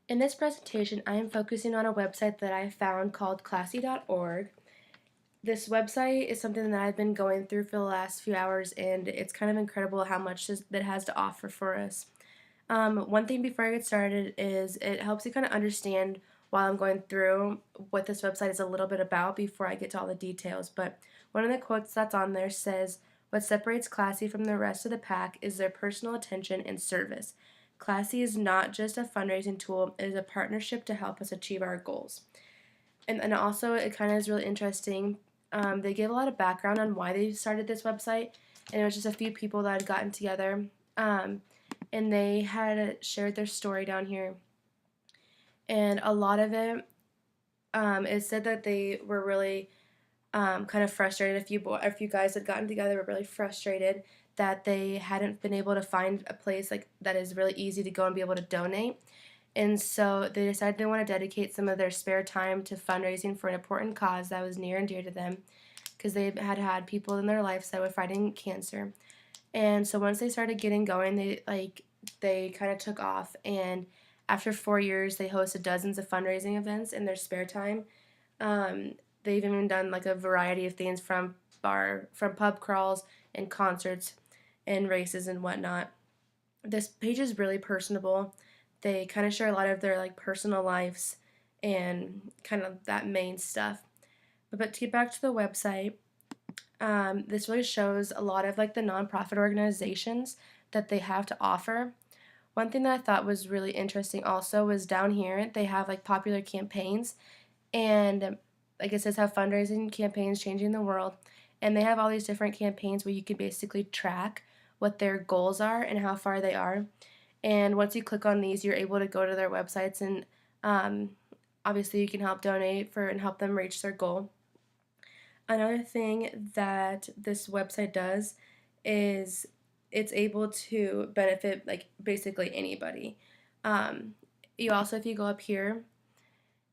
In this presentation, I am focusing on a website that I found called classy.org. This website is something that I've been going through for the last few hours, and it's kind of incredible how much that has to offer for us. One thing before I get started is it helps you kind of understand while I'm going through what this website is a little bit about before I get to all the details. But one of the quotes that's on there says, "What separates Classy from the rest of the pack is their personal attention and service. Classy is not just a fundraising tool, it is a partnership to help us achieve our goals." And also, it kind of is really interesting. They give a lot of background on why they started this website, and it was just a few people that had gotten together. And they had shared their story down here. And a lot of it said that they were really kind of frustrated. A few guys had gotten together were really frustrated that they hadn't been able to find a place like that is really easy to go and be able to donate. And so they decided they want to dedicate some of their spare time to fundraising for an important cause that was near and dear to them because they had had people in their lives that were fighting cancer. And so once they started getting going, they kind of took off. And after 4 years, they hosted dozens of fundraising events in their spare time. Um, they've even done like a variety of things from pub crawls and concerts and races and whatnot. This page is really personable. They kind of share a lot of their like personal lives and kind of that main stuff. But to get back to the website, this really shows a lot of like the nonprofit organizations that they have to offer. One thing that I thought was really interesting also was down here they have like popular campaigns, and like it says how fundraising campaigns changing the world, and they have all these different campaigns where you can basically track what their goals are and how far they are. And once you click on these, you're able to go to their websites, and um, obviously you can help donate for and help them reach their goal. Another thing that this website does is it's able to benefit like basically anybody. Um, you also, if you go up here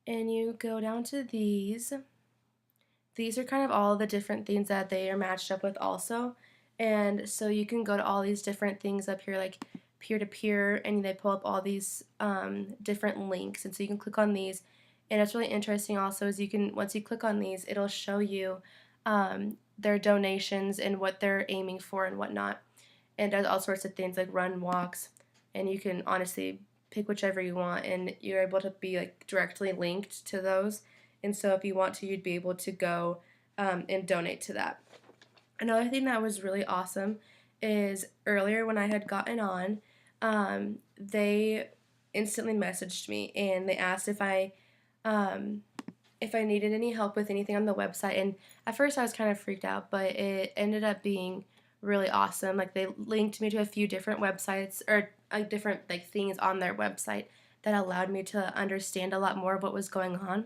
and you go down to these are kind of all the different things that they are matched up with also. And so you can go to all these different things up here like peer to peer, and they pull up all these different links. And so you can click on these. And it's really interesting also is you can, once you click on these, it'll show you their donations and what they're aiming for and whatnot. And does all sorts of things like run walks. And you can honestly pick whichever you want, and you're able to be like directly linked to those. And so if you want to, you'd be able to go and donate to that. Another thing that was really awesome is earlier when I had gotten on, they instantly messaged me and they asked if I needed any help with anything on the website. And at first I was kind of freaked out, but it ended up being really awesome. Like they linked me to a few different websites or different like things on their website that allowed me to understand a lot more of what was going on.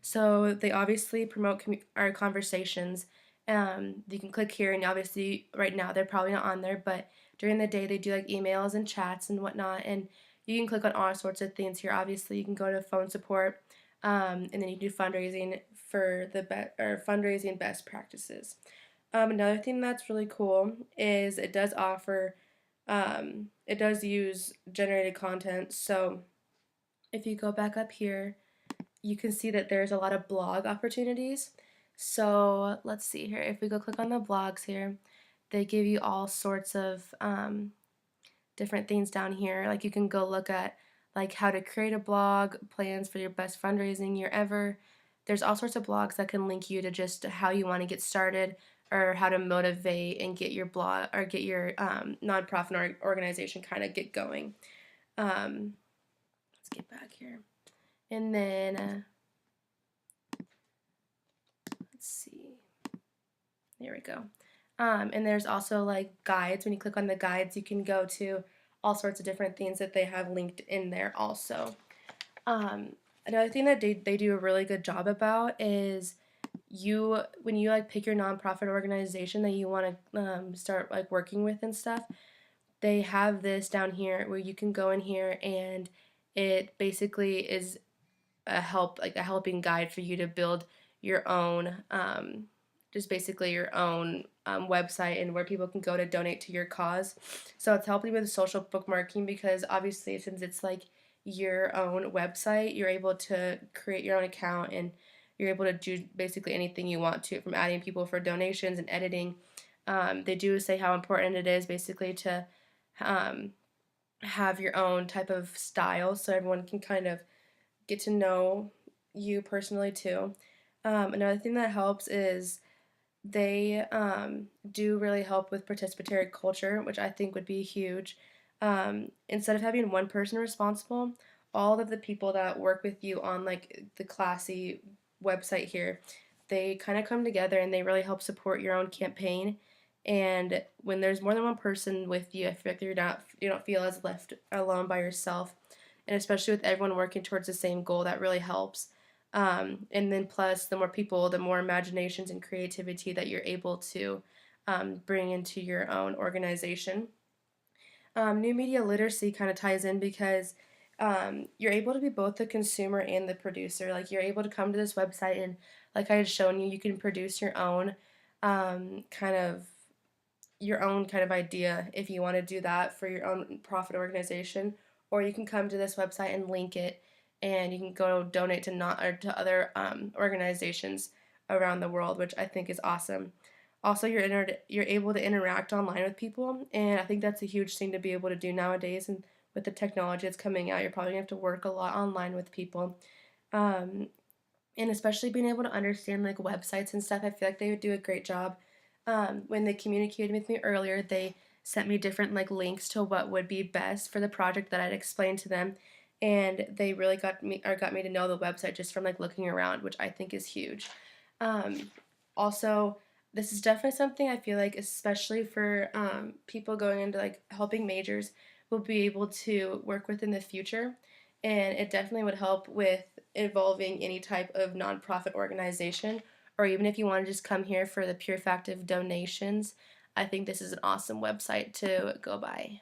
So they obviously promote our conversations. You can click here, and obviously right now they're probably not on there, but during the day they do like emails and chats and whatnot, and you can click on all sorts of things here. Obviously, you can go to phone support, and then you do fundraising for or fundraising best practices. Another thing that's really cool is it does use generated content. So if you go back up here, you can see that there's a lot of blog opportunities. So let's see here. If we go click on the blogs here, they give you all sorts of different things down here. Like you can go look at like how to create a blog, plans for your best fundraising year ever. There's all sorts of blogs that can link you to just how you want to get started or how to motivate and get your blog or get your nonprofit organization kind of get going. Let's get back here. And then let's see. There we go. And there's also like guides. When you click on the guides, you can go to all sorts of different things that they have linked in there also. Another thing that they do a really good job about is when you like pick your nonprofit organization that you want to start like working with and stuff, they have this down here where you can go in here, and it basically is a helping guide for you to build your own just basically your own website and where people can go to donate to your cause. So it's helping with social bookmarking because obviously since it's like your own website. You're able to create your own account, and you're able to do basically anything you want to, from adding people for donations and editing. They do say how important it is basically to um, have your own type of style so everyone can kind of get to know you personally too. Another thing that helps is they do really help with participatory culture, which I think would be huge. Instead of having one person responsible, all of the people that work with you on like the Classy website here, they kind of come together and they really help support your own campaign. And when there's more than one person with you, I feel like you don't feel as left alone by yourself. And especially with everyone working towards the same goal, that really helps. And then plus, the more people, the more imaginations and creativity that you're able to bring into your own organization. New media literacy kind of ties in because you're able to be both the consumer and the producer. Like you're able to come to this website and, like I had shown you, you can produce kind of your own kind of idea if you want to do that for your own profit organization, or you can come to this website and link it, and you can go donate to not or to other organizations around the world, which I think is awesome. Also, you're able to interact online with people, and I think that's a huge thing to be able to do nowadays. And with the technology that's coming out, you're probably gonna have to work a lot online with people. Um, and especially being able to understand like websites and stuff, I feel like they would do a great job. When they communicated with me earlier, they sent me different like links to what would be best for the project that I'd explained to them, and they really got me to know the website just from like looking around, which I think is huge. um, Also, this is definitely something I feel like, especially for people going into like helping majors, will be able to work with in the future, and it definitely would help with involving any type of nonprofit organization, or even if you want to just come here for the pure fact of donations. I think this is an awesome website to go by.